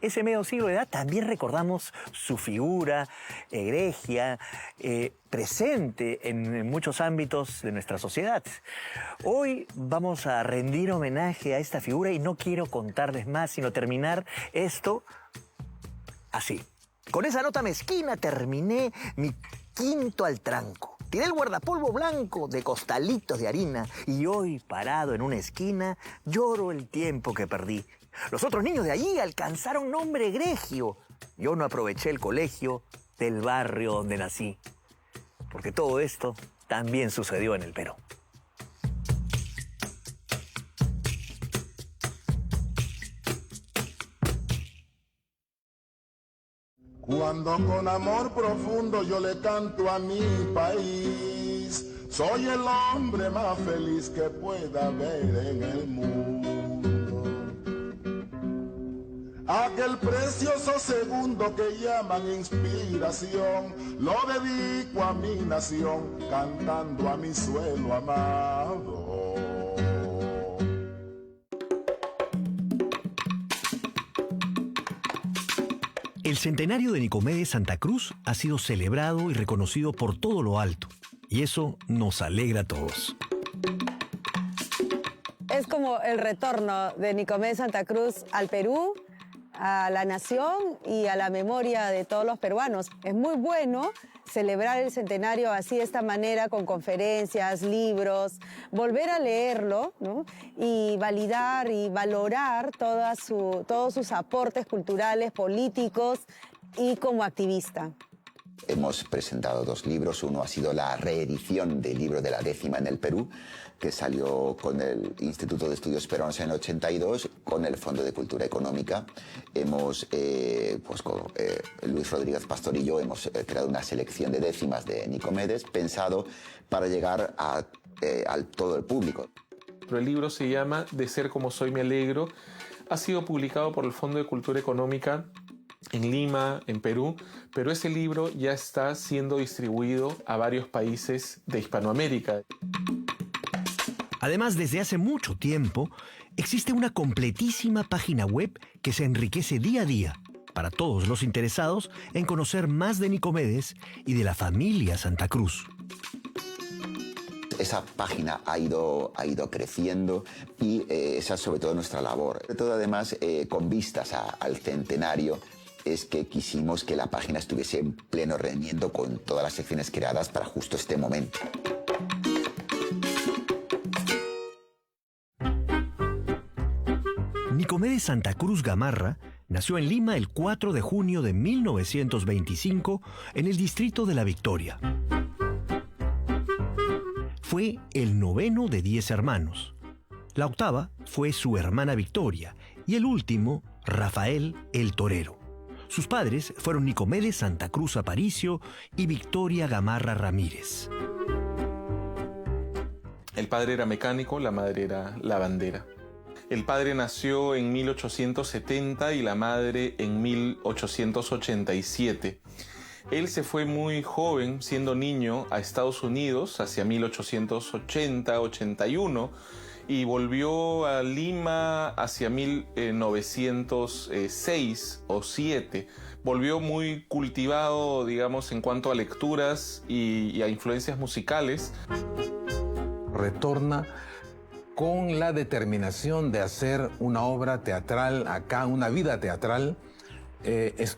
ese medio siglo de edad, también recordamos su figura egregia, presente en muchos ámbitos de nuestra sociedad. Hoy vamos a rendir homenaje a esta figura y no quiero contarles más, sino terminar esto así. Con esa nota mezquina terminé mi quinto al tranco. Tiré el guardapolvo blanco de costalitos de harina y hoy, parado en una esquina, lloro el tiempo que perdí. Los otros niños de allí alcanzaron nombre egregio. Yo no aproveché el colegio del barrio donde nací. Porque todo esto también sucedió en el Perú. Cuando con amor profundo yo le canto a mi país, soy el hombre más feliz que pueda haber en el mundo. Aquel precioso segundo que llaman inspiración, lo dedico a mi nación, cantando a mi suelo amado. El centenario de Nicomedes Santa Cruz ha sido celebrado y reconocido por todo lo alto, y eso nos alegra a todos. Es como el retorno de Nicomedes Santa Cruz al Perú, a la nación y a la memoria de todos los peruanos. Es muy bueno celebrar el centenario así, de esta manera, con conferencias, libros, volver a leerlo, ¿no? Y validar y valorar todos sus aportes culturales, políticos y como activista. Hemos presentado 2 libros. Uno ha sido la reedición del libro de la décima en el Perú, que salió con el Instituto de Estudios Peruanos en el 82, con el Fondo de Cultura Económica. Hemos, Luis Rodríguez Pastor y yo hemos creado una selección de décimas de Nicomedes, pensado para llegar a todo el público. El libro se llama De ser como soy me alegro. Ha sido publicado por el Fondo de Cultura Económica en Lima, en Perú, pero ese libro ya está siendo distribuido a varios países de Hispanoamérica. Además, desde hace mucho tiempo, existe una completísima página web que se enriquece día a día para todos los interesados en conocer más de Nicomedes y de la familia Santa Cruz. Esa página ha ido creciendo y esa es sobre todo nuestra labor. Sobre todo, además, con vistas al centenario, es que quisimos que la página estuviese en pleno rendimiento con todas las secciones creadas para justo este momento. Nicomedes Santa Cruz Gamarra nació en Lima el 4 de junio de 1925 en el distrito de La Victoria. Fue el 9º de 10 hermanos. La octava fue su hermana Victoria y el último, Rafael el Torero. Sus padres fueron Nicomedes Santa Cruz Aparicio y Victoria Gamarra Ramírez. El padre era mecánico, la madre era lavandera. El padre nació en 1870 y la madre en 1887. Él se fue muy joven, siendo niño, a Estados Unidos hacia 1880-81 y volvió a Lima hacia 1906 o 7. Volvió muy cultivado, digamos, en cuanto a lecturas y a influencias musicales. Retorna con la determinación de hacer una obra teatral acá, una vida teatral.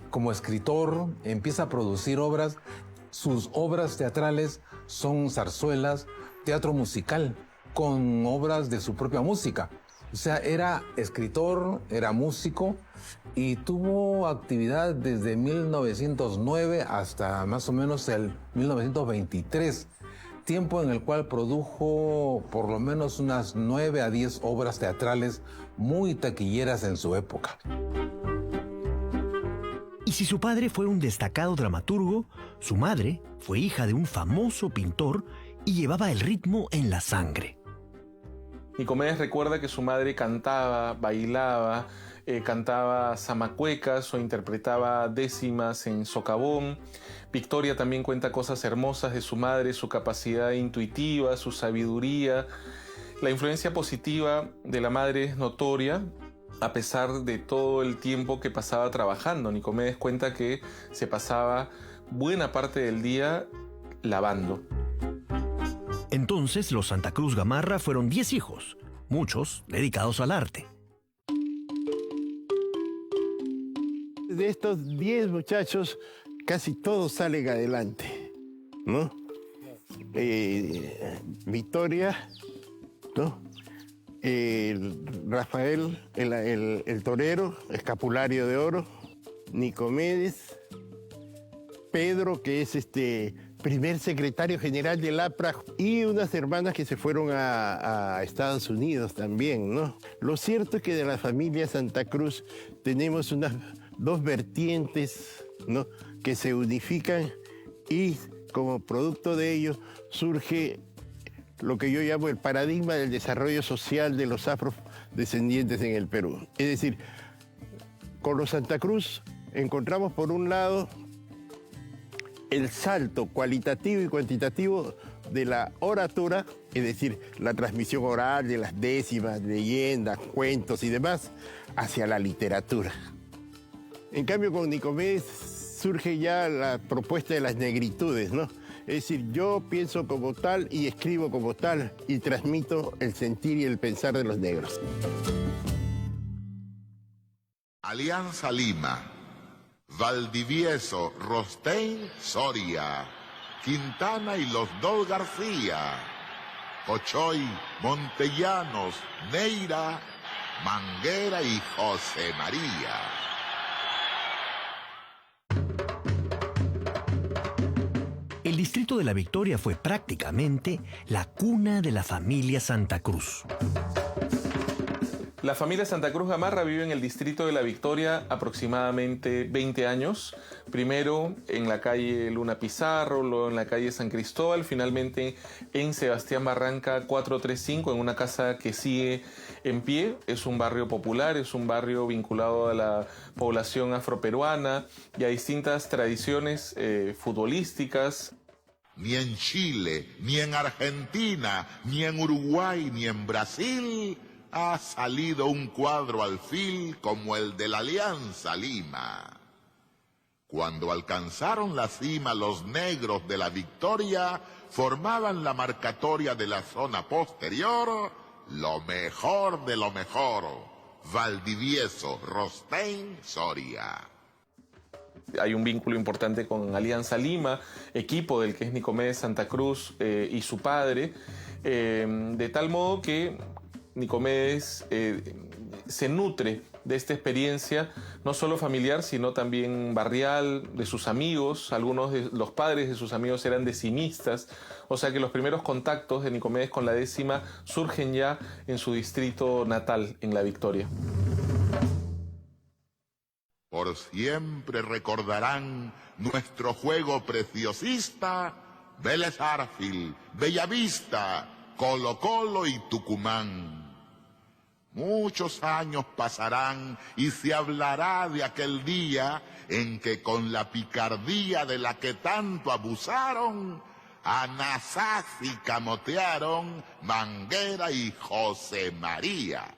Como escritor empieza a producir obras. Sus obras teatrales son zarzuelas, teatro musical, con obras de su propia música. O sea, era escritor, era músico y tuvo actividad desde 1909 hasta más o menos el 1923, tiempo en el cual produjo por lo menos unas 9 a 10 obras teatrales muy taquilleras en su época. Y si su padre fue un destacado dramaturgo, su madre fue hija de un famoso pintor y llevaba el ritmo en la sangre. Nicomedes recuerda que su madre cantaba, bailaba, cantaba zamacuecas o interpretaba décimas en socavón. Victoria también cuenta cosas hermosas de su madre, su capacidad intuitiva, su sabiduría. La influencia positiva de la madre es notoria. a pesar de todo el tiempo que pasaba trabajando. Nicomedes cuenta que se pasaba buena parte del día lavando. Entonces los Santa Cruz Gamarra fueron 10 hijos, muchos dedicados al arte. De estos 10 muchachos, casi todos salen adelante, ¿no? Victoria, ¿no? Rafael, el torero, escapulario de oro, Nicomedes, Pedro, que es primer secretario general del APRA, y unas hermanas que se fueron a Estados Unidos también, ¿no? Lo cierto es que de la familia Santa Cruz tenemos unas 2 vertientes, ¿no?, que se unifican, y como producto de ello surge lo que yo llamo el paradigma del desarrollo social de los afrodescendientes en el Perú. Es decir, con los Santa Cruz encontramos por un lado el salto cualitativo y cuantitativo de la oratura, es decir, la transmisión oral de las décimas, leyendas, cuentos y demás, hacia la literatura. En cambio, con Nicomedes surge ya la propuesta de las negritudes, ¿no? Es decir, yo pienso como tal y escribo como tal y transmito el sentir y el pensar de los negros. Alianza Lima, Valdivieso, Rostein, Soria, Quintana y los dos García, Cochoy, Montellanos, Neira, Manguera y José María. El distrito de La Victoria fue prácticamente la cuna de la familia Santa Cruz. La familia Santa Cruz Gamarra vive en el distrito de La Victoria aproximadamente 20 años. Primero en la calle Luna Pizarro, luego en la calle San Cristóbal, finalmente en Sebastián Barranca 435, en una casa que sigue en pie. Es un barrio popular, es un barrio vinculado a la población afroperuana y a distintas tradiciones futbolísticas. Ni en Chile, ni en Argentina, ni en Uruguay, ni en Brasil ha salido un cuadro alfil como el de la Alianza Lima. Cuando alcanzaron la cima, los negros de La Victoria formaban la marcatoria de la zona posterior, lo mejor de lo mejor, Valdivieso, Rostein, Soria. Hay un vínculo importante con Alianza Lima, equipo del que es Nicomedes Santa Cruz y su padre, de tal modo que Nicomedes se nutre de esta experiencia, no solo familiar, sino también barrial, de sus amigos. Algunos de los padres de sus amigos eran decimistas, o sea que los primeros contactos de Nicomedes con la décima surgen ya en su distrito natal, en La Victoria. Por siempre recordarán nuestro juego preciosista, Vélez Arfil, Bellavista, Colo Colo y Tucumán. Muchos años pasarán y se hablará de aquel día en que con la picardía de la que tanto abusaron, a Nasasi camotearon Manguera y José María.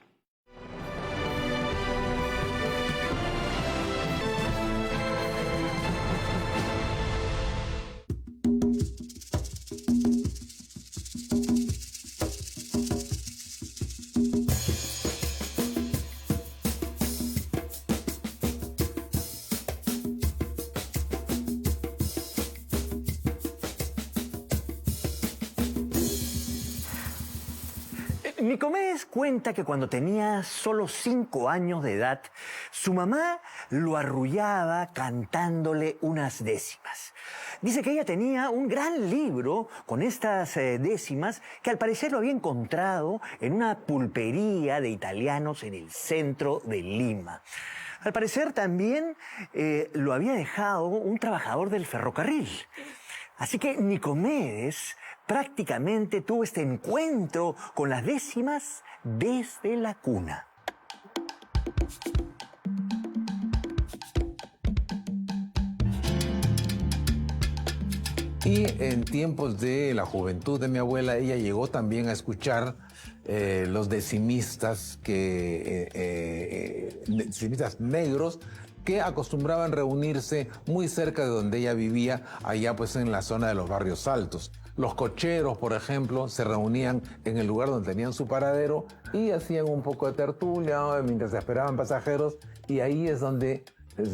Nicomedes cuenta que cuando tenía solo 5 años de edad, su mamá lo arrullaba cantándole unas décimas. Dice que ella tenía un gran libro con estas décimas que al parecer lo había encontrado en una pulpería de italianos en el centro de Lima. Al parecer también lo había dejado un trabajador del ferrocarril. Así que Nicomedes prácticamente tuvo este encuentro con las décimas desde la cuna. Y en tiempos de la juventud de mi abuela, ella llegó también a escuchar los decimistas, decimistas negros, que acostumbraban reunirse muy cerca de donde ella vivía, allá pues en la zona de los barrios altos. Los cocheros, por ejemplo, se reunían en el lugar donde tenían su paradero y hacían un poco de tertulia mientras esperaban pasajeros, y ahí es donde,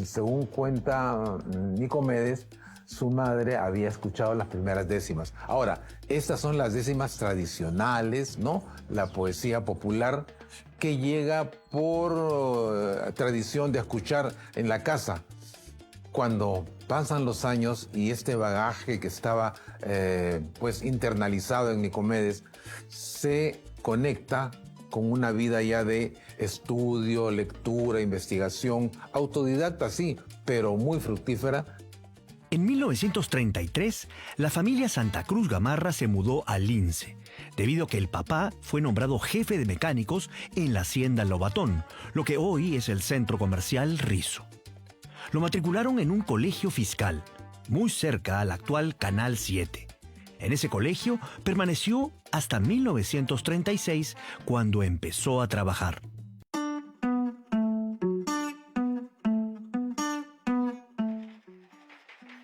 según cuenta Nicomedes, su madre había escuchado las primeras décimas. Ahora, estas son las décimas tradicionales, ¿no? La poesía popular que llega por tradición de escuchar en la casa. Cuando pasan los años y este bagaje que estaba pues internalizado en Nicomedes se conecta con una vida ya de estudio, lectura, investigación, autodidacta sí, pero muy fructífera. En 1933, la familia Santa Cruz Gamarra se mudó a Lince, debido a que el papá fue nombrado jefe de mecánicos en la hacienda Lobatón, lo que hoy es el centro comercial Rizo. Lo matricularon en un colegio fiscal, muy cerca al actual Canal 7. En ese colegio permaneció hasta 1936, cuando empezó a trabajar.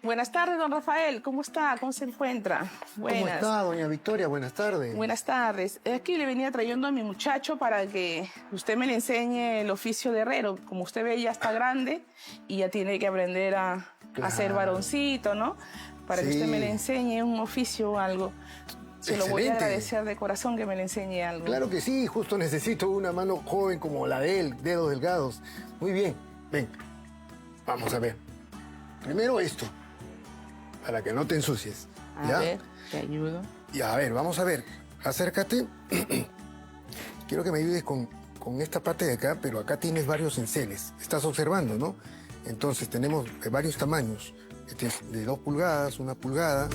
Buenas tardes, don Rafael. ¿Cómo está? ¿Cómo se encuentra? Buenas. ¿Cómo está, doña Victoria? Buenas tardes. Buenas tardes. Aquí le venía trayendo a mi muchacho para que usted me le enseñe el oficio de herrero. Como usted ve, ya está grande y ya tiene que aprender a ser varoncito, ¿no? Para que usted me le enseñe un oficio o algo. Se lo voy a agradecer de corazón que me le enseñe algo. Claro que sí, justo necesito una mano joven como la de él, dedos delgados. Muy bien, ven, vamos a ver. Primero esto, para que no te ensucies. ¿Ya? A ver, te ayudo. Ya, a ver, vamos a ver. Acércate. Quiero que me ayudes con esta parte de acá, pero acá tienes varios enceles. Estás observando, ¿no? Entonces tenemos varios tamaños. Este es de 2 pulgadas, 1 pulgada.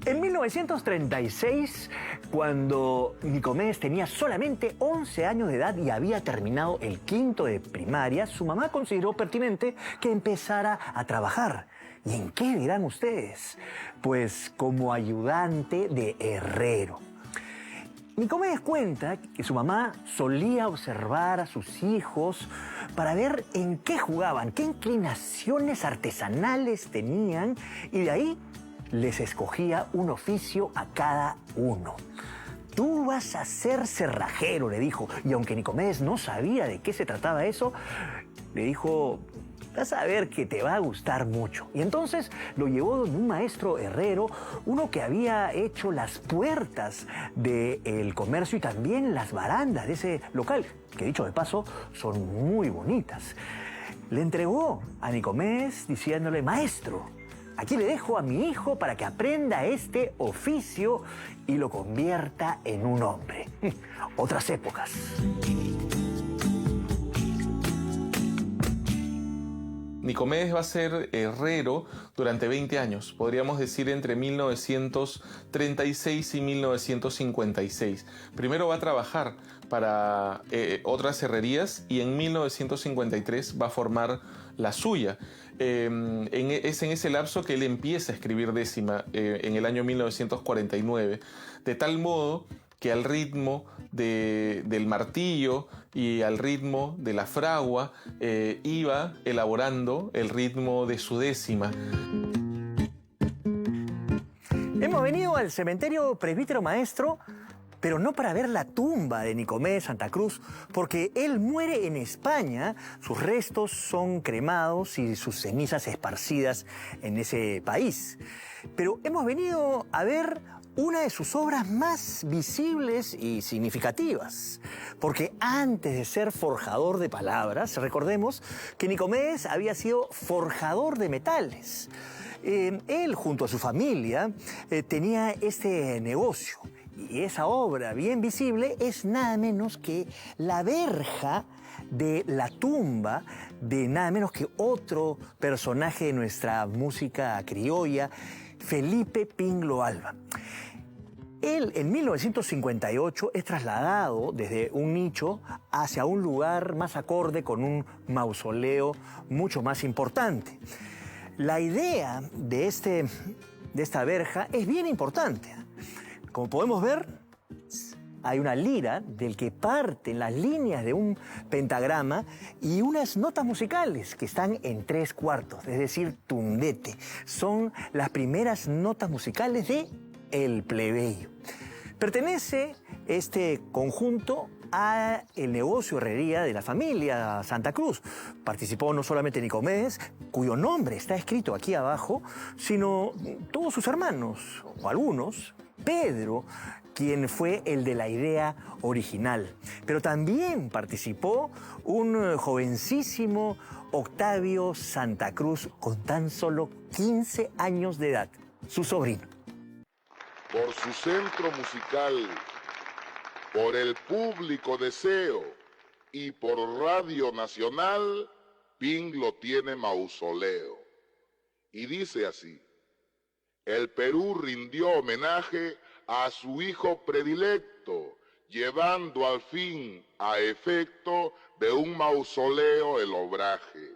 En 1936, cuando Nicomedes tenía solamente 11 años de edad y había terminado el 5º de primaria, su mamá consideró pertinente que empezara a trabajar. ¿Y en qué dirán ustedes? Pues como ayudante de herrero. Nicomedes cuenta que su mamá solía observar a sus hijos para ver en qué jugaban, qué inclinaciones artesanales tenían, y de ahí les escogía un oficio a cada uno. Tú vas a ser cerrajero, le dijo. Y aunque Nicomedes no sabía de qué se trataba eso, le dijo, vas a ver que te va a gustar mucho. Y entonces lo llevó donde un maestro herrero, uno que había hecho las puertas del comercio y también las barandas de ese local, que dicho de paso, son muy bonitas. Le entregó a Nicomedes diciéndole, maestro, aquí le dejo a mi hijo para que aprenda este oficio y lo convierta en un hombre. Otras épocas. Nicomedes va a ser herrero durante 20 años, podríamos decir entre 1936 y 1956. Primero va a trabajar para otras herrerías y en 1953 va a formar la suya. Es en ese lapso que él empieza a escribir décima en el año 1949, de tal modo que al ritmo del martillo y al ritmo de la fragua iba elaborando el ritmo de su décima. Hemos venido al cementerio Presbítero Maestro, pero no para ver la tumba de Nicomedes Santa Cruz, porque él muere en España, sus restos son cremados y sus cenizas esparcidas en ese país. Pero hemos venido a ver una de sus obras más visibles y significativas, porque antes de ser forjador de palabras, recordemos que Nicomedes había sido forjador de metales. Él, junto a su familia, tenía este negocio. Y esa obra bien visible es nada menos que la verja de la tumba de nada menos que otro personaje de nuestra música criolla, Felipe Pinlo Alba. Él, en 1958, es trasladado desde un nicho hacia un lugar más acorde con un mausoleo mucho más importante. La idea de esta verja es bien importante. Como podemos ver, hay una lira del que parten las líneas de un pentagrama y unas notas musicales que están en 3/4, es decir, tundete. Son las primeras notas musicales de El Plebeyo. Pertenece este conjunto a el negocio herrería de la familia Santa Cruz. Participó no solamente Nicomedes, cuyo nombre está escrito aquí abajo, sino todos sus hermanos, o algunos, Pedro, quien fue el de la idea original. Pero también participó un jovencísimo Octavio Santa Cruz con tan solo 15 años de edad, su sobrino. Por su centro musical, por el público deseo y por Radio Nacional, Ping lo tiene mausoleo. Y dice así: el Perú rindió homenaje a su hijo predilecto, llevando al fin a efecto de un mausoleo el obraje.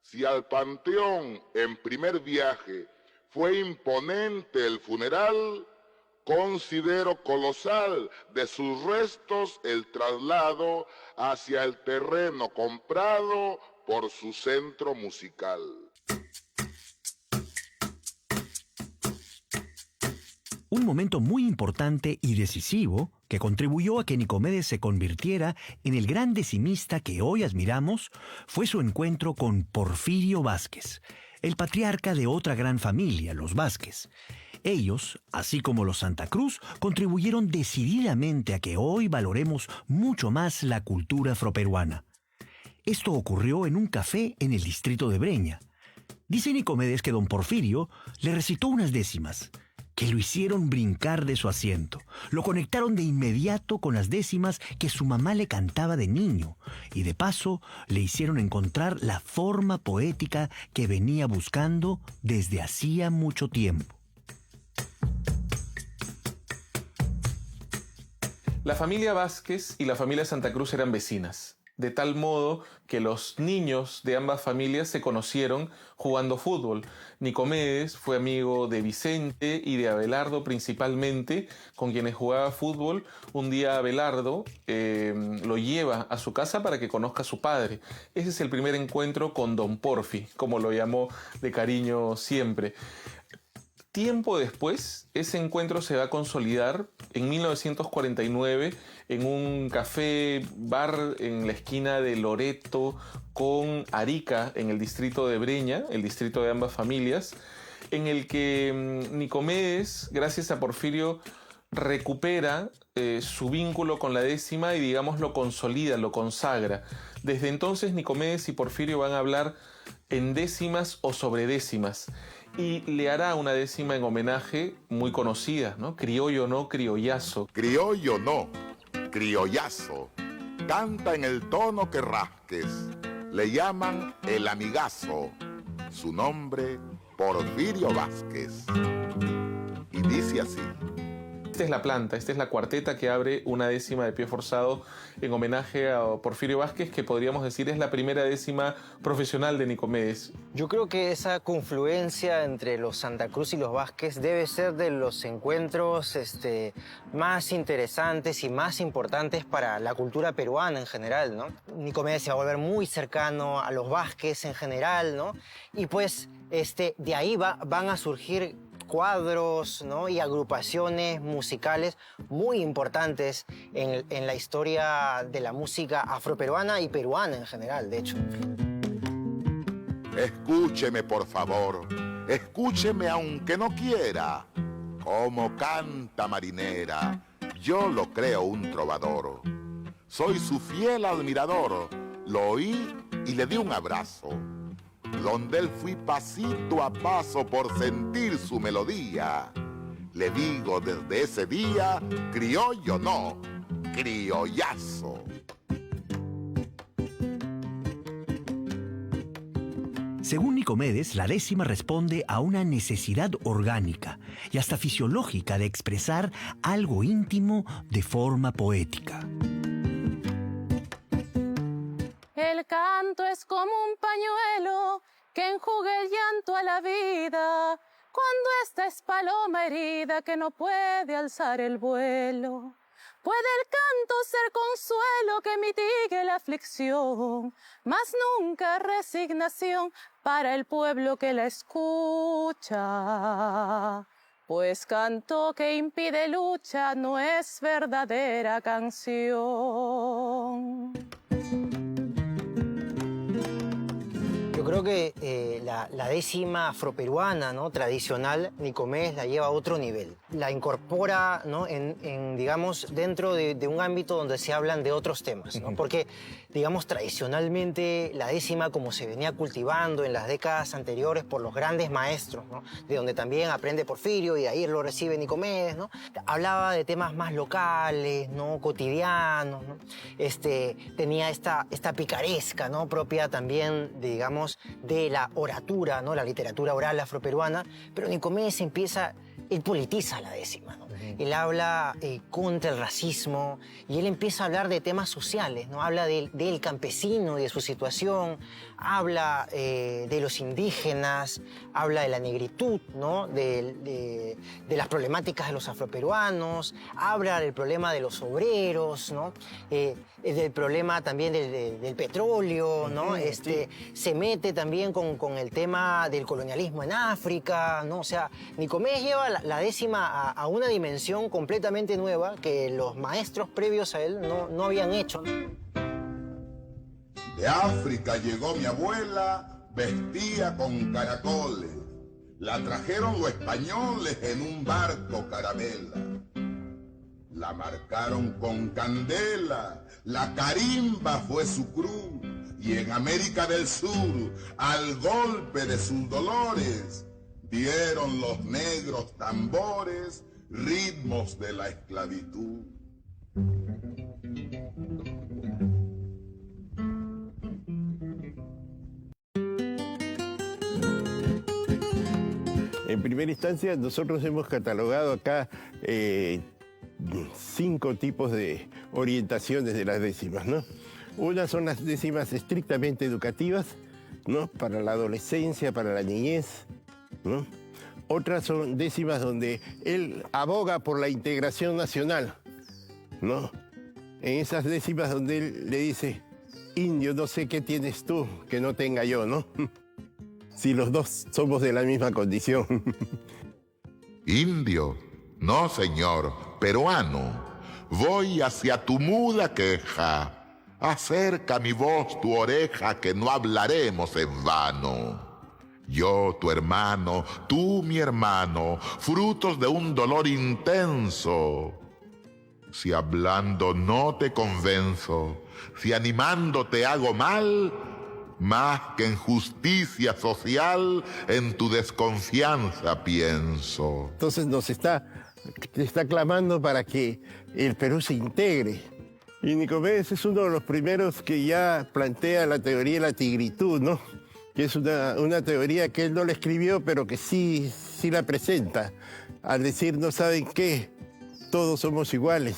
Si al panteón en primer viaje fue imponente el funeral, considero colosal de sus restos el traslado hacia el terreno comprado por su centro musical. Un momento muy importante y decisivo que contribuyó a que Nicomedes se convirtiera en el gran decimista que hoy admiramos fue su encuentro con Porfirio Vázquez, el patriarca de otra gran familia, los Vázquez. Ellos, así como los Santa Cruz, contribuyeron decididamente a que hoy valoremos mucho más la cultura afroperuana. Esto ocurrió en un café en el distrito de Breña. Dice Nicomedes que don Porfirio le recitó unas décimas, que lo hicieron brincar de su asiento. Lo conectaron de inmediato con las décimas que su mamá le cantaba de niño y de paso le hicieron encontrar la forma poética que venía buscando desde hacía mucho tiempo. La familia Vázquez y la familia Santa Cruz eran vecinas, de tal modo que los niños de ambas familias se conocieron jugando fútbol. Nicomedes fue amigo de Vicente y de Abelardo principalmente, con quienes jugaba fútbol. Un día Abelardo lo lleva a su casa para que conozca a su padre. Ese es el primer encuentro con don Porfi, como lo llamó de cariño siempre. Tiempo después, ese encuentro se va a consolidar en 1949 en un café-bar en la esquina de Loreto con Arica, en el distrito de Breña, el distrito de ambas familias, en el que Nicomedes, gracias a Porfirio, recupera su vínculo con la décima y, digamos, lo consolida, lo consagra. Desde entonces, Nicomedes y Porfirio van a hablar en décimas o sobre décimas. Y le hará una décima en homenaje muy conocida, ¿no? Criollo no, criollazo. Criollo no, criollazo. Canta en el tono que rasques. Le llaman el amigazo. Su nombre, Porfirio Vázquez. Y dice así: Esta es la planta, esta es la cuarteta que abre una décima de pie forzado en homenaje a Porfirio Vázquez, que podríamos decir es la primera décima profesional de Nicomedes. Yo creo que esa confluencia entre los Santa Cruz y los Vázquez debe ser de los encuentros más interesantes y más importantes para la cultura peruana en general, ¿no? Nicomedes se va a volver muy cercano a los Vázquez en general, ¿no? Y pues de ahí van a surgir cuadros, ¿no? Y agrupaciones musicales muy importantes en la historia de la música afroperuana y peruana en general, de hecho. Escúcheme, por favor, escúcheme aunque no quiera. Como canta marinera, yo lo creo un trovador. Soy su fiel admirador, lo oí y le di un abrazo. Donde él fui pasito a paso por sentir su melodía. Le digo desde ese día, criollo no, criollazo. Según Nicomedes, la décima responde a una necesidad orgánica y hasta fisiológica de expresar algo íntimo de forma poética. El canto es como un pañuelo que enjugue el llanto a la vida, cuando esta es paloma herida que no puede alzar el vuelo. Puede el canto ser consuelo que mitigue la aflicción, mas nunca resignación para el pueblo que la escucha. Pues canto que impide lucha no es verdadera canción. Yo creo que la décima afroperuana, ¿no?, tradicional, Nicomedes la lleva a otro nivel. La incorpora, ¿no?, digamos, dentro de un ámbito donde se hablan de otros temas, ¿no? Porque, digamos, tradicionalmente la décima, como se venía cultivando en las décadas anteriores por los grandes maestros, ¿no?, de donde también aprende Porfirio y de ahí lo recibe Nicomedes, ¿no?, hablaba de temas más locales, ¿no?, cotidianos, ¿no? Tenía esta picaresca, ¿no?, propia también, digamos, de la oratura, ¿no?, la literatura oral afroperuana, pero Nicomedes él politiza la décima, ¿no? Él habla contra el racismo y él empieza a hablar de temas sociales, ¿no? Habla del campesino y de su situación, habla de los indígenas, habla de la negritud, ¿no?, de las problemáticas de los afroperuanos, habla del problema de los obreros, ¿no?, del problema también del petróleo, ¿no? Se mete también con el tema del colonialismo en África, ¿no? O sea, Nicomedes lleva la décima a una dimensión completamente nueva que los maestros previos a él no habían hecho. De África llegó mi abuela, vestía con caracoles. La trajeron los españoles en un barco carabela. La marcaron con candela, la carimba fue su cruz. Y en América del Sur, al golpe de sus dolores, dieron los negros tambores ritmos de la esclavitud. En primera instancia, nosotros hemos catalogado acá 5 tipos de orientaciones de las décimas, ¿no? Una son las décimas estrictamente educativas, ¿no?, para la adolescencia, para la niñez, ¿no? Otras son décimas donde él aboga por la integración nacional, ¿no? En esas décimas donde él le dice, indio, no sé qué tienes tú que no tenga yo, ¿no? Si los dos somos de la misma condición. Indio, no señor, peruano, voy hacia tu muda queja. Acerca mi voz tu oreja que no hablaremos en vano. Yo tu hermano, tú mi hermano, frutos de un dolor intenso. Si hablando no te convenzo, si animando te hago mal, más que en justicia social, en tu desconfianza pienso. Entonces nos está clamando para que el Perú se integre. Y Nicomedes es uno de los primeros que ya plantea la teoría de la tigritud, ¿no?, que es una teoría que él no la escribió, pero que sí la presenta, al decir, no saben qué, todos somos iguales,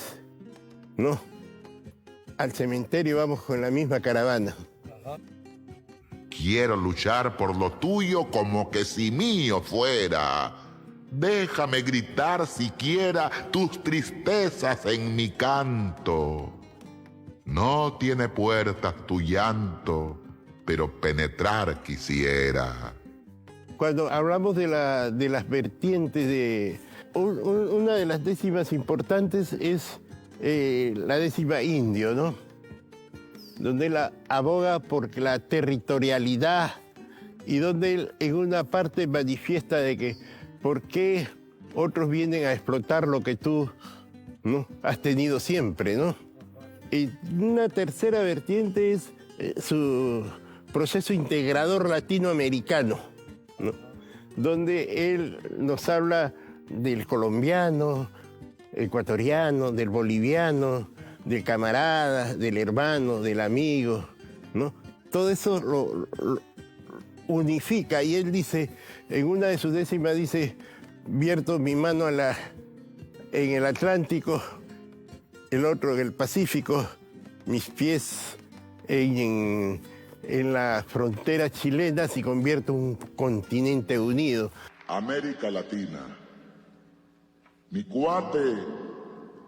¿no? Al cementerio vamos con la misma caravana. Quiero luchar por lo tuyo como que si mío fuera. Déjame gritar siquiera tus tristezas en mi canto. No tiene puertas tu llanto, pero penetrar quisiera. Cuando hablamos de las vertientes una de las décimas importantes es la décima indio, ¿no?, donde él aboga por la territorialidad y donde él en una parte manifiesta de que por qué otros vienen a explotar lo que tú, ¿no?, has tenido siempre, ¿no? Y una tercera vertiente es su proceso integrador latinoamericano, ¿no?, donde él nos habla del colombiano, ecuatoriano, del boliviano, del camarada, del hermano, del amigo, ¿no? Todo eso lo unifica y él dice, en una de sus décimas dice, vierto mi mano en el Atlántico, el otro en el Pacífico, mis pies en en la frontera chilena se convierte en un continente unido. América Latina, mi cuate,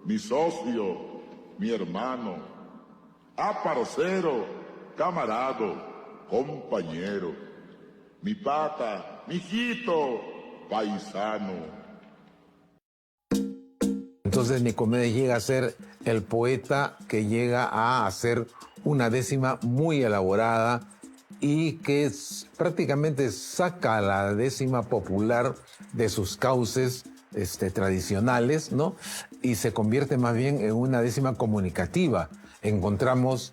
mi socio, mi hermano, parcero, camarado, compañero, mi pata, mi hijito, paisano. Entonces Nicomedes llega a ser el poeta que llega a hacer una décima muy elaborada y que prácticamente saca la décima popular de sus cauces tradicionales, ¿no? Y se convierte más bien en una décima comunicativa. Encontramos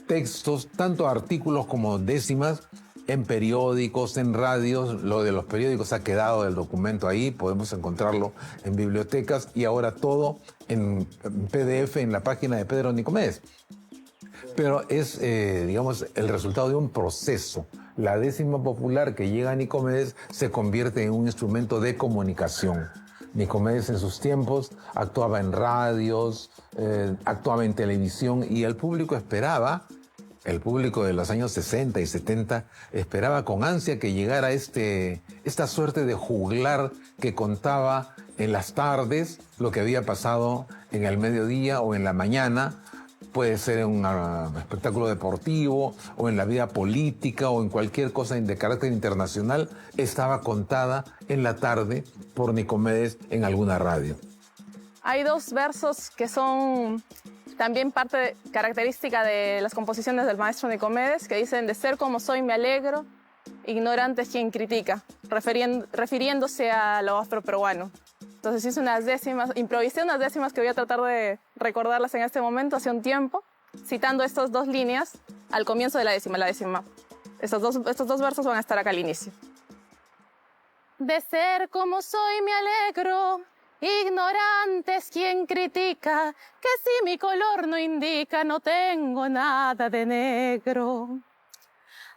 textos, tanto artículos como décimas, en periódicos, en radios. Lo de los periódicos ha quedado del documento ahí, podemos encontrarlo en bibliotecas y ahora todo en PDF en la página de Pedro Nicomedes. Pero es, digamos, el resultado de un proceso. La décima popular que llega a Nicomedes se convierte en un instrumento de comunicación. Nicomedes en sus tiempos actuaba en radios, actuaba en televisión y el público esperaba, el público de los años 60 y 70, esperaba con ansia que llegara esta suerte de juglar que contaba en las tardes lo que había pasado en el mediodía o en la mañana. Puede ser en un espectáculo deportivo o en la vida política o en cualquier cosa de carácter internacional, estaba contada en la tarde por Nicomedes en alguna radio. Hay dos versos que son también parte característica de las composiciones del maestro Nicomedes, que dicen: de ser como soy me alegro, ignorante es quien critica, refiriéndose a lo afroperuano. Entonces hice unas décimas, improvisé unas décimas que voy a tratar de recordarlas en este momento, hace un tiempo, citando estas dos líneas al comienzo de la décima. Estos dos versos van a estar acá al inicio. De ser como soy me alegro, ignorante es quien critica, que si mi color no indica no tengo nada de negro.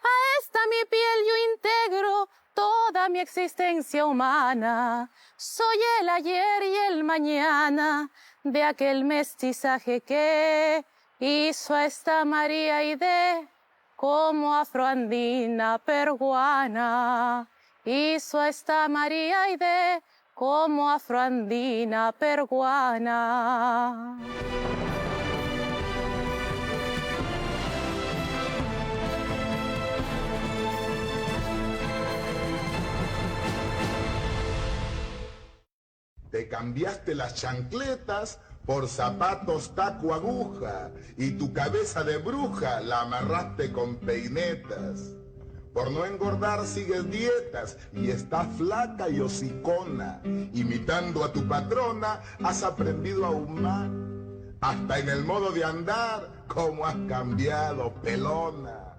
A esta mi piel yo integro toda mi existencia humana. Soy el ayer y el mañana de aquel mestizaje que hizo a esta María Aide como afroandina peruana. Hizo a esta María Aide como afroandina peruana. Te cambiaste las chancletas por zapatos taco aguja y tu cabeza de bruja la amarraste con peinetas. Por no engordar sigues dietas y estás flaca y hocicona. Imitando a tu patrona has aprendido a humar. Hasta en el modo de andar, cómo has cambiado, pelona.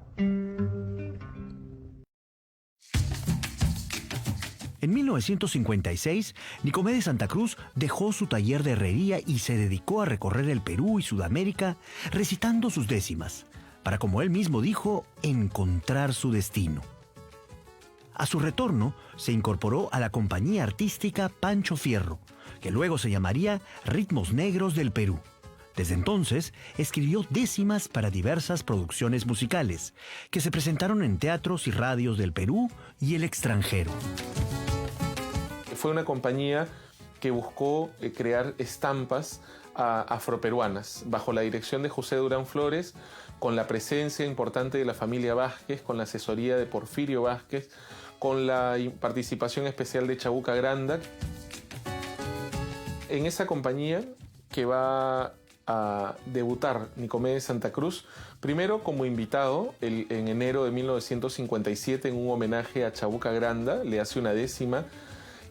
En 1956, Nicomedes Santa Cruz dejó su taller de herrería y se dedicó a recorrer el Perú y Sudamérica recitando sus décimas, para, como él mismo dijo, encontrar su destino. A su retorno, se incorporó a la compañía artística Pancho Fierro, que luego se llamaría Ritmos Negros del Perú. Desde entonces, escribió décimas para diversas producciones musicales, que se presentaron en teatros y radios del Perú y el extranjero. Fue una compañía que buscó crear estampas afroperuanas, bajo la dirección de José Durán Flores, con la presencia importante de la familia Vázquez, con la asesoría de Porfirio Vázquez, con la participación especial de Chabuca Granda. En esa compañía que va a debutar Nicomedes Santa Cruz, primero como invitado en enero de 1957 en un homenaje a Chabuca Granda, le hace una décima,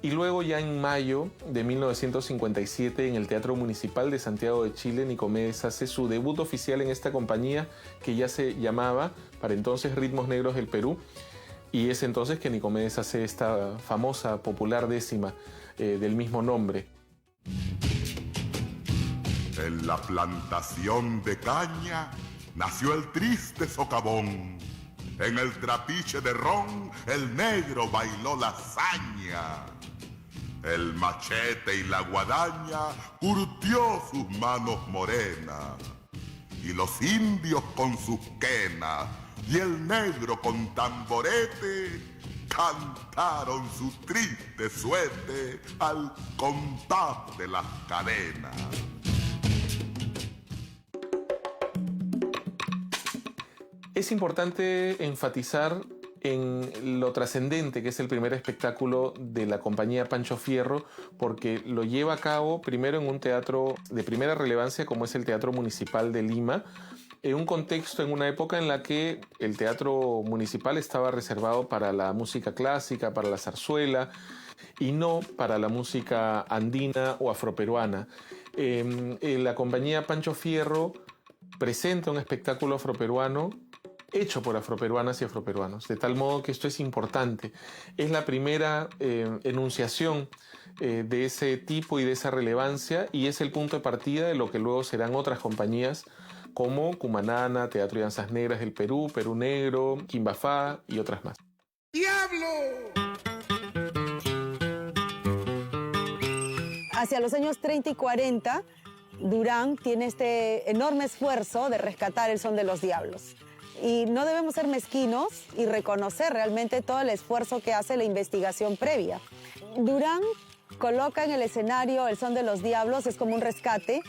y luego ya en mayo de 1957 en el Teatro Municipal de Santiago de Chile, Nicomedes hace su debut oficial en esta compañía que ya se llamaba para entonces Ritmos Negros del Perú, y es entonces que Nicomedes hace esta famosa popular décima del mismo nombre. En la plantación de caña nació el triste socavón. En el trapiche de ron el negro bailó la hazaña. El machete y la guadaña curtió sus manos morenas. y los indios con sus quenas, y el negro con tamborete, cantaron su triste suerte al compás de las cadenas. Es importante enfatizar en lo trascendente que es el primer espectáculo de la compañía Pancho Fierro, porque lo lleva a cabo primero en un teatro de primera relevancia como es el Teatro Municipal de Lima, en un contexto, en una época en la que el teatro municipal estaba reservado para la música clásica, para la zarzuela, y no para la música andina o afroperuana. La compañía Pancho Fierro presenta un espectáculo afroperuano hecho por afroperuanas y afroperuanos, de tal modo que esto es importante. Es la primera enunciación de ese tipo y de esa relevancia, y es el punto de partida de lo que luego serán otras compañías como Cumanana, Teatro y Danzas Negras del Perú, Perú Negro, Quimbafá y otras más. ¡Diablo! Hacia los años 30 y 40, Durán tiene este enorme esfuerzo de rescatar el son de los diablos. Y no debemos ser mezquinos y reconocer realmente todo el esfuerzo que hace la investigación previa. Durán coloca en el escenario el son de los diablos, es como un rescate,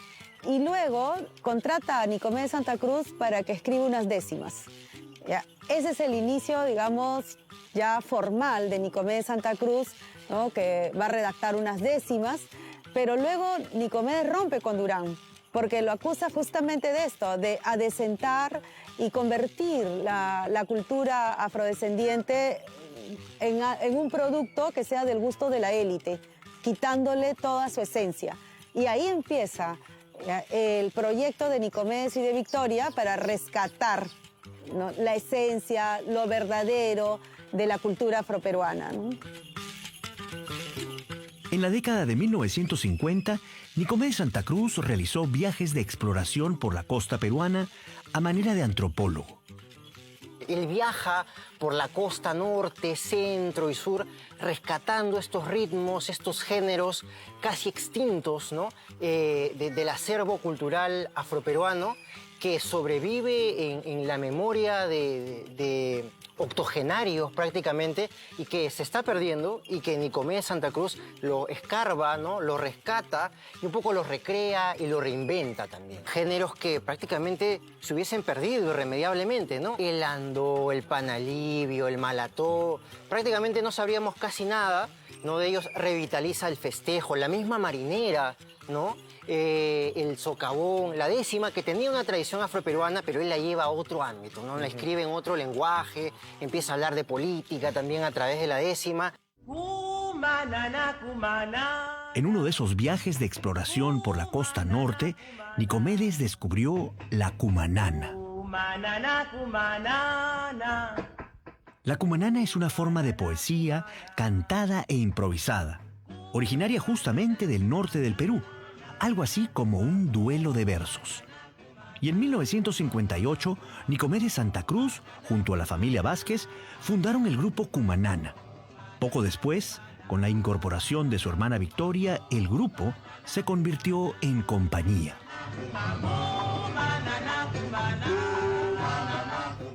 y luego contrata a Nicomedes Santa Cruz para que escriba unas décimas. ¿Ya? Ese es el inicio, digamos, ya formal de Nicomedes Santa Cruz, ¿no? Que va a redactar unas décimas, pero luego Nicomedes rompe con Durán, porque lo acusa justamente de esto, de adecentar y convertir la cultura afrodescendiente en un producto que sea del gusto de la élite, quitándole toda su esencia. Y ahí empieza el proyecto de Nicomedes y de Victoria para rescatar, ¿no?, la esencia, lo verdadero de la cultura afroperuana, ¿no? En la década de 1950, Nicomedes Santa Cruz realizó viajes de exploración por la costa peruana a manera de antropólogo. Él viaja por la costa norte, centro y sur, rescatando estos ritmos, estos géneros casi extintos, ¿no?, del acervo cultural afroperuano que sobrevive en la memoria de octogenarios prácticamente, y que se está perdiendo, y que Nicomedes Santa Cruz lo escarba, ¿no?, lo rescata y un poco lo recrea y lo reinventa también. Géneros que prácticamente se hubiesen perdido irremediablemente, ¿no? El ando, el panalivio, el malató, prácticamente no sabríamos casi nada, ¿no?, de ellos. Revitaliza el festejo, la misma marinera, ¿no?, el socavón, la décima, que tenía una tradición afroperuana, pero él la lleva a otro ámbito, ¿no? La escribe en otro lenguaje, empieza a hablar de política también a través de la décima. En uno de esos viajes de exploración por la costa norte, Nicomedes descubrió la cumanana. La cumanana es una forma de poesía cantada e improvisada, originaria justamente del norte del Perú, algo así como un duelo de versos. Y en 1958, Nicomedes Santa Cruz, junto a la familia Vázquez, fundaron el grupo Cumanana. Poco después, con la incorporación de su hermana Victoria, el grupo se convirtió en compañía.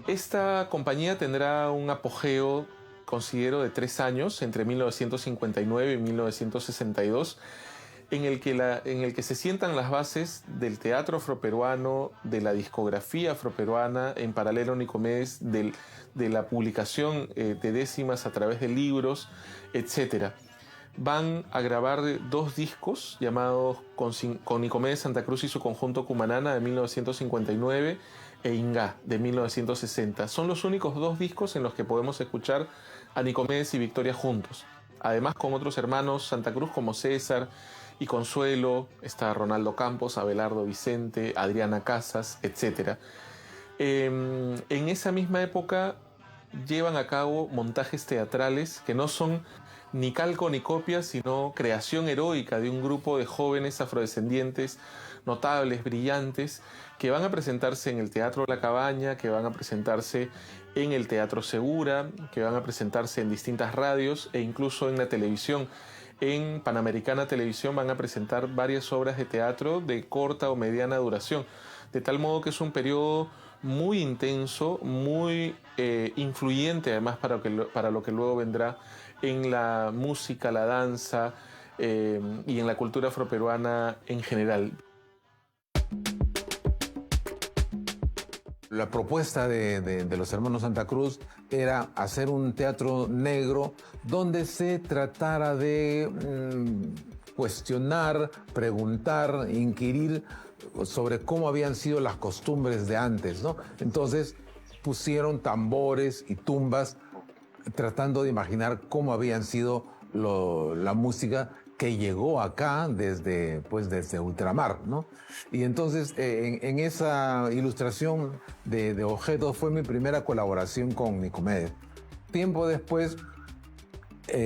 Esta compañía tendrá un apogeo, considero, de 3 años, entre 1959 y 1962, en el que se sientan las bases del teatro afroperuano, de la discografía afroperuana, en paralelo Nicomedes, de la publicación de décimas a través de libros, etc. Van a grabar 2 discos llamados con Nicomedes Santa Cruz y su conjunto Cumanana de 1959 e Ingá de 1960. Son los únicos 2 discos en los que podemos escuchar a Nicomedes y Victoria juntos. Además, con otros hermanos Santa Cruz como César y Consuelo, está Ronaldo Campos, Abelardo Vicente, Adriana Casas, etc. En esa misma época llevan a cabo montajes teatrales que no son ni calco ni copia, sino creación heroica de un grupo de jóvenes afrodescendientes notables, brillantes, que van a presentarse en el Teatro La Cabaña, que van a presentarse en el Teatro Segura, que van a presentarse en distintas radios e incluso en la televisión. En Panamericana Televisión van a presentar varias obras de teatro de corta o mediana duración, de tal modo que es un periodo muy intenso, muy influyente además para lo que luego vendrá en la música, la danza y en la cultura afroperuana en general. La propuesta de los hermanos Santa Cruz era hacer un teatro negro donde se tratara de cuestionar, preguntar, inquirir sobre cómo habían sido las costumbres de antes, ¿no? Entonces pusieron tambores y tumbas tratando de imaginar cómo habían sido la música que llegó acá desde ultramar, ¿no? Y entonces en esa ilustración de objetos fue mi primera colaboración con Nicomedes. Tiempo después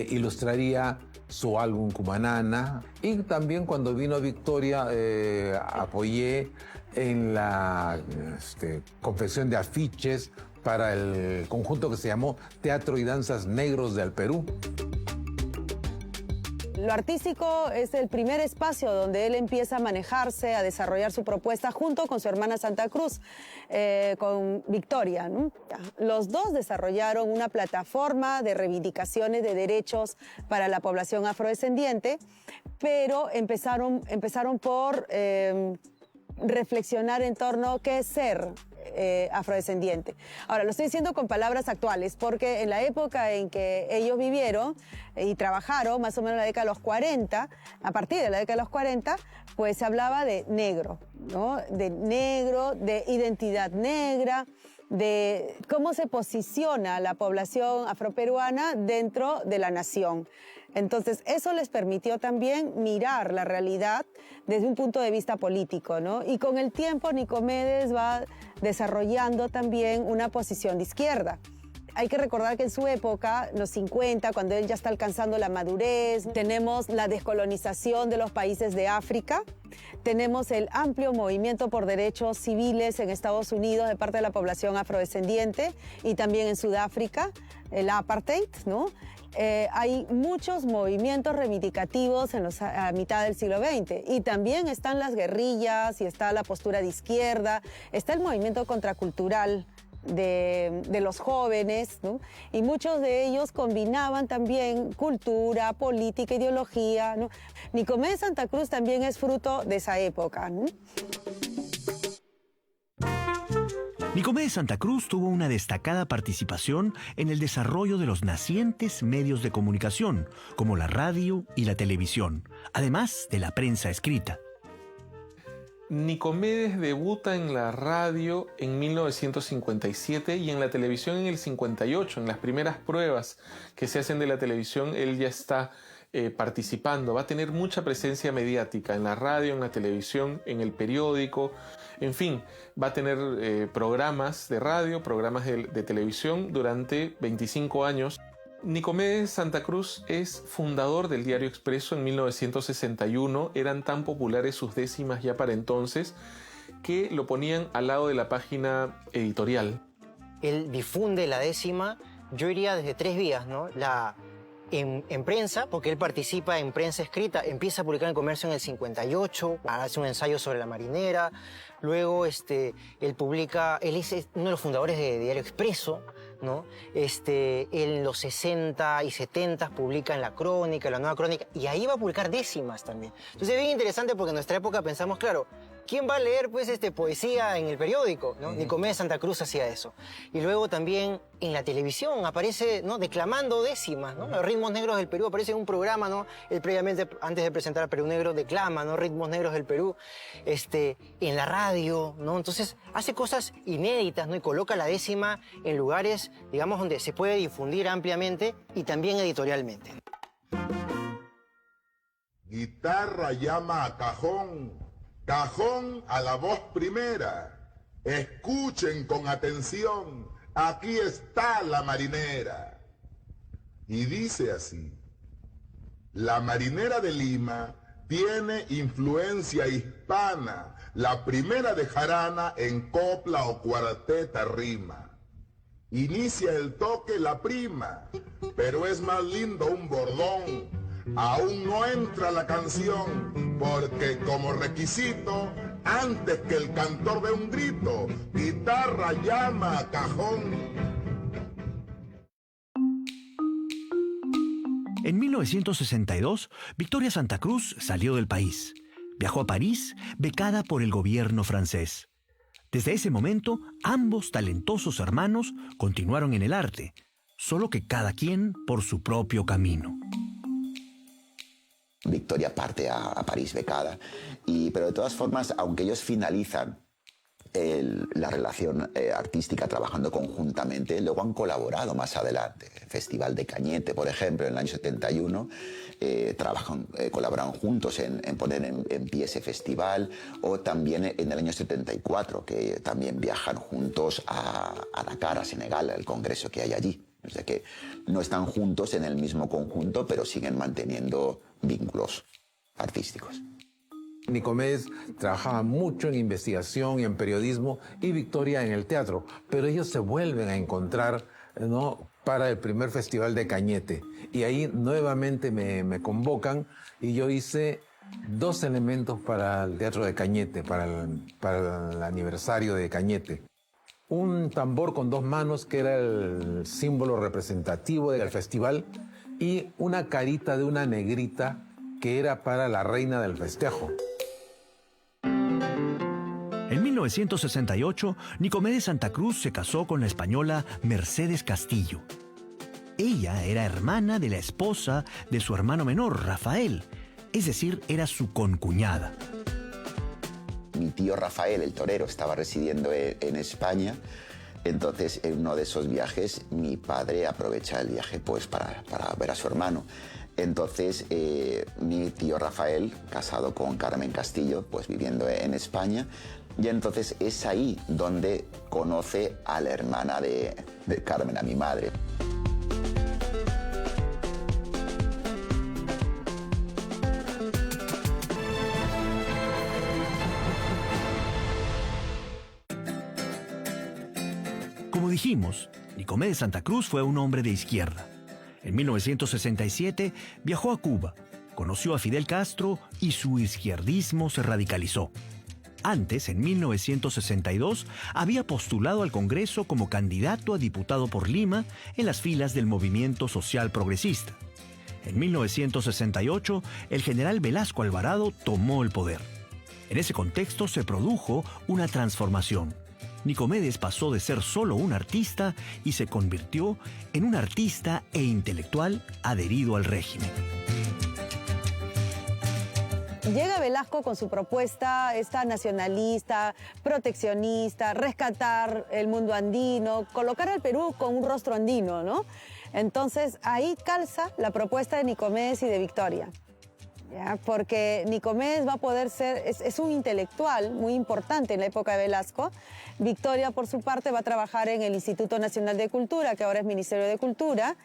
ilustraría su álbum Cumanana, y también cuando vino Victoria apoyé en la confección de afiches para el conjunto que se llamó Teatro y Danzas Negros del Perú. Lo artístico es el primer espacio donde él empieza a manejarse, a desarrollar su propuesta junto con su hermana Santa Cruz, con Victoria, ¿no? Los dos desarrollaron una plataforma de reivindicaciones de derechos para la población afrodescendiente, pero empezaron por reflexionar en torno a qué es ser afrodescendiente. Ahora, lo estoy diciendo con palabras actuales, porque en la época en que ellos vivieron y trabajaron, más o menos en la década de los 40, a partir de la década de los 40, pues se hablaba de negro, ¿no? De negro, de identidad negra, de cómo se posiciona la población afroperuana dentro de la nación. Entonces, eso les permitió también mirar la realidad desde un punto de vista político, ¿no? Y con el tiempo Nicomedes va desarrollando también una posición de izquierda. Hay que recordar que en su época, los 50, cuando él ya está alcanzando la madurez, tenemos la descolonización de los países de África, tenemos el amplio movimiento por derechos civiles en Estados Unidos de parte de la población afrodescendiente y también en Sudáfrica, el apartheid, ¿no? Hay muchos movimientos reivindicativos a mitad del siglo XX y también están las guerrillas y está la postura de izquierda, está el movimiento contracultural de los jóvenes, ¿no? Y muchos de ellos combinaban también cultura, política, ideología, ¿no? Nicomedes Santa Cruz también es fruto de esa época, ¿no? Nicomedes Santa Cruz tuvo una destacada participación en el desarrollo de los nacientes medios de comunicación, como la radio y la televisión, además de la prensa escrita. Nicomedes debuta en la radio en 1957 y en la televisión en el 58. En las primeras pruebas que se hacen de la televisión, él ya está participando. Va a tener mucha presencia mediática en la radio, en la televisión, en el periódico. En fin, va a tener programas de radio, programas de televisión durante 25 años. Nicomedes Santa Cruz es fundador del Diario Expreso en 1961. Eran tan populares sus décimas ya para entonces que lo ponían al lado de la página editorial. Él difunde la décima, yo iría desde 3 vías, ¿no? En prensa, porque él participa en prensa escrita, empieza a publicar en Comercio en el 58, hace un ensayo sobre la marinera, luego él es uno de los fundadores de Diario Expreso, ¿no? En los 60 y 70 publica en La Crónica, La Nueva Crónica, y ahí va a publicar décimas también. Entonces es bien interesante porque en nuestra época pensamos, claro, ¿quién va a leer pues, poesía en el periódico? ¿No? Nicomedes Santa Cruz hacía eso. Y luego también en la televisión aparece, ¿no? Declamando décimas, ¿no? Los Ritmos Negros del Perú, aparece en un programa, ¿no? Él previamente, antes de presentar a Perú Negro, declama, ¿no? Ritmos Negros del Perú, en la radio, ¿no? Entonces hace cosas inéditas, ¿no? Y coloca la décima en lugares, digamos, donde se puede difundir ampliamente y también editorialmente. Guitarra llama a cajón, cajón a la voz primera. Escuchen con atención, aquí está la marinera. Y dice así: la marinera de Lima tiene influencia hispana, la primera de jarana en copla o cuarteta rima. Inicia el toque la prima, pero es más lindo un bordón. Aún no entra la canción, porque como requisito Antes que el cantor dé un grito, guitarra llama cajón. En 1962, Victoria Santa Cruz salió del país. Viajó a París, becada por el gobierno francés. Desde ese momento, ambos talentosos hermanos continuaron en el arte, solo que cada quien por su propio camino. Victoria parte a París becada, pero de todas formas, aunque ellos finalizan la relación artística trabajando conjuntamente, luego han colaborado más adelante. El Festival de Cañete, por ejemplo, en el año 71, colaboran juntos en poner en pie ese festival, o también en el año 74, que también viajan juntos a Dakar, a Senegal, al congreso que hay allí. O sea que no están juntos en el mismo conjunto, pero siguen manteniendo vínculos artísticos. Nicomedes trabajaba mucho en investigación y en periodismo, y Victoria en el teatro, pero ellos se vuelven a encontrar, ¿no?, para el primer Festival de Cañete, y ahí nuevamente me convocan, y yo hice 2 elementos para el Teatro de Cañete, para el aniversario de Cañete. Un tambor con 2 manos, que era el símbolo representativo del festival, y una carita de una negrita que era para la reina del festejo. En 1968, Nicomedes Santa Cruz se casó con la española Mercedes Castillo. Ella era hermana de la esposa de su hermano menor, Rafael, es decir, era su concuñada. Mi tío Rafael, el torero, estaba residiendo en España. Entonces, en uno de esos viajes, mi padre aprovecha el viaje pues, para ver a su hermano. Entonces, mi tío Rafael, casado con Carmen Castillo, pues viviendo en España, y entonces es ahí donde conoce a la hermana de Carmen, a mi madre. Como dijimos, Nicomedes Santa Cruz fue un hombre de izquierda. En 1967 viajó a Cuba, conoció a Fidel Castro y su izquierdismo se radicalizó. Antes, en 1962, había postulado al Congreso como candidato a diputado por Lima en las filas del Movimiento Social Progresista. En 1968, el general Velasco Alvarado tomó el poder. En ese contexto se produjo una transformación. Nicomedes pasó de ser solo un artista y se convirtió en un artista e intelectual adherido al régimen. Llega Velasco con su propuesta, esta nacionalista, proteccionista, rescatar el mundo andino, colocar al Perú con un rostro andino, ¿no? Entonces ahí calza la propuesta de Nicomedes y de Victoria. ¿Ya? Porque Nicomedes va a poder ser, es un intelectual muy importante en la época de Velasco. Victoria, por su parte, va a trabajar en el Instituto Nacional de Cultura, que ahora es Ministerio de Cultura,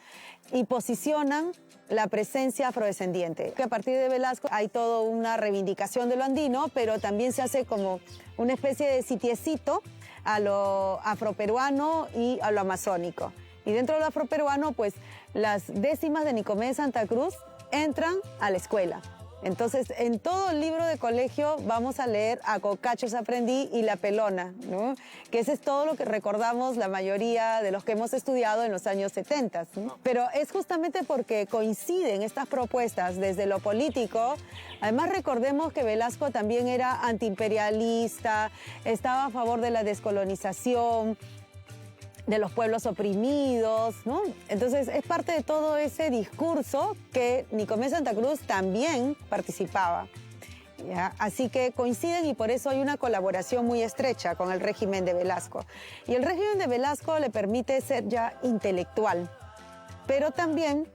y posicionan la presencia afrodescendiente. Que a partir de Velasco hay toda una reivindicación de lo andino, pero también se hace como una especie de sitiecito a lo afroperuano y a lo amazónico. Y dentro de lo afroperuano, pues las décimas de Nicomedes Santa Cruz entran a la escuela. Entonces, en todo el libro de colegio vamos a leer A Cocachos aprendí y La Pelona, ¿no? Que ese es todo lo que recordamos la mayoría de los que hemos estudiado en los años 70, ¿no? Pero es justamente porque coinciden estas propuestas desde lo político. Además, recordemos que Velasco también era antiimperialista, estaba a favor de la descolonización, de los pueblos oprimidos, ¿no? Entonces es parte de todo ese discurso que Nicomedes Santa Cruz también participaba. ¿Ya? Así que coinciden y por eso hay una colaboración muy estrecha con el régimen de Velasco. Y el régimen de Velasco le permite ser ya intelectual, pero también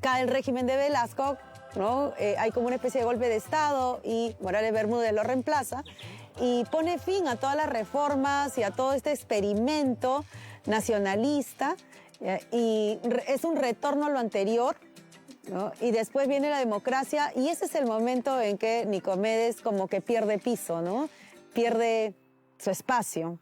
cae el régimen de Velasco, ¿no? Hay como una especie de golpe de Estado y Morales Bermúdez lo reemplaza y pone fin a todas las reformas y a todo este experimento nacionalista, y es un retorno a lo anterior, ¿no? Y después viene la democracia y ese es el momento en que Nicomedes como que pierde piso, ¿no? Pierde su espacio.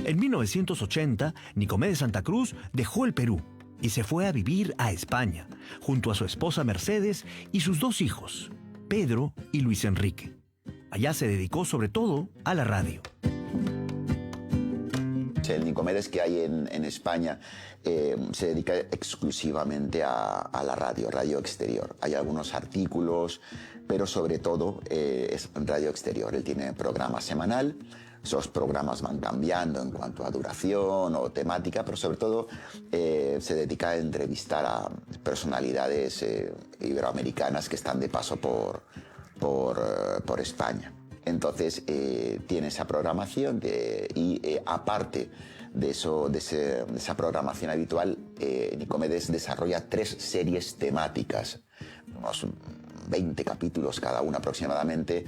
En 1980, Nicomedes Santa Cruz dejó el Perú y se fue a vivir a España, junto a su esposa Mercedes y sus 2 hijos. Pedro y Luis Enrique. Allá se dedicó sobre todo a la radio. El Nicomedes que hay en España se dedica exclusivamente a la radio exterior. Hay algunos artículos, pero sobre todo es radio exterior. Él tiene programa semanal, esos programas van cambiando en cuanto a duración o temática, pero sobre todo se dedica a entrevistar a personalidades iberoamericanas que están de paso por España. Entonces tiene esa programación y aparte de esa programación habitual, Nicomedes desarrolla 3 series temáticas, unos 20 capítulos cada una aproximadamente: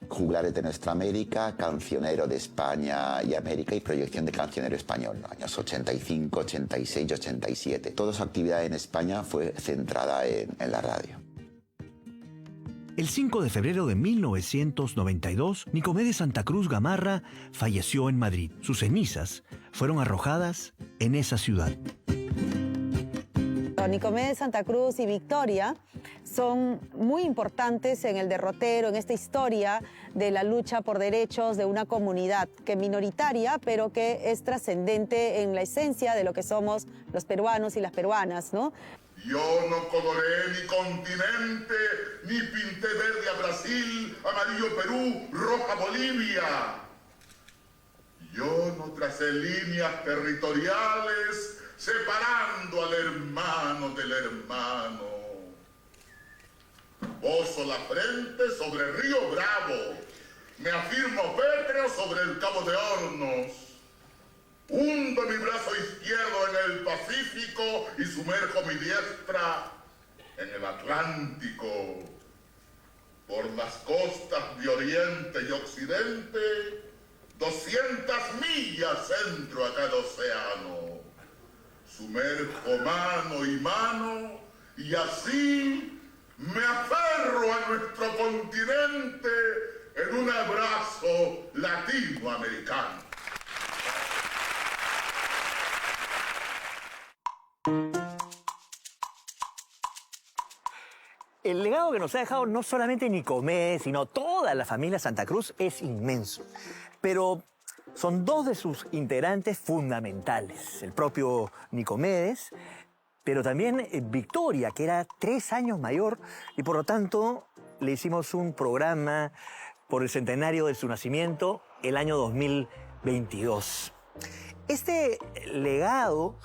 Juglares de Nuestra América, Cancionero de España y América y Proyección de Cancionero Español, años 85, 86 y 87. Toda su actividad en España fue centrada en la radio. El 5 de febrero de 1992, Nicomedes Santa Cruz Gamarra falleció en Madrid. Sus cenizas fueron arrojadas en esa ciudad. Nicomedes Santa Cruz y Victoria son muy importantes en el derrotero, en esta historia de la lucha por derechos de una comunidad que es minoritaria, pero que es trascendente en la esencia de lo que somos los peruanos y las peruanas, ¿no? Yo no coloré mi continente, ni pinté verde a Brasil, amarillo Perú, roja Bolivia. Yo no tracé líneas territoriales separando al hermano del hermano. Poso la frente sobre el río Bravo, me afirmo pétreo sobre el Cabo de Hornos. Hundo mi brazo izquierdo en el Pacífico y sumerjo mi diestra en el Atlántico. Por las costas de Oriente y Occidente, 200 millas entro a cada océano. Sumerjo mano y mano y así me aferro a nuestro continente en un abrazo latinoamericano. El legado que nos ha dejado no solamente Nicomedes, sino toda la familia Santa Cruz es inmenso. Pero son 2 de sus integrantes fundamentales. El propio Nicomedes, pero también Victoria, que era 3 años mayor y por lo tanto le hicimos un programa por el centenario de su nacimiento el año 2022. Este legado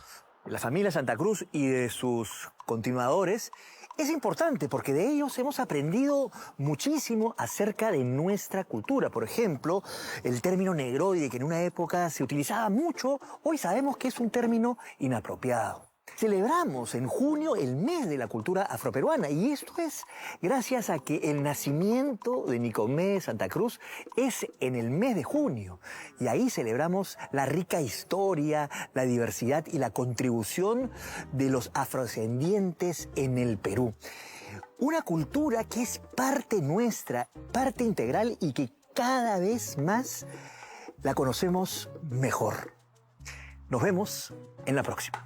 de la familia Santa Cruz y de sus continuadores es importante porque de ellos hemos aprendido muchísimo acerca de nuestra cultura. Por ejemplo, el término negroide, que en una época se utilizaba mucho, hoy sabemos que es un término inapropiado. Celebramos en junio el mes de la cultura afroperuana y esto es gracias a que el nacimiento de Nicomedes Santa Cruz es en el mes de junio y ahí celebramos la rica historia, la diversidad y la contribución de los afrodescendientes en el Perú. Una cultura que es parte nuestra, parte integral y que cada vez más la conocemos mejor. Nos vemos en la próxima.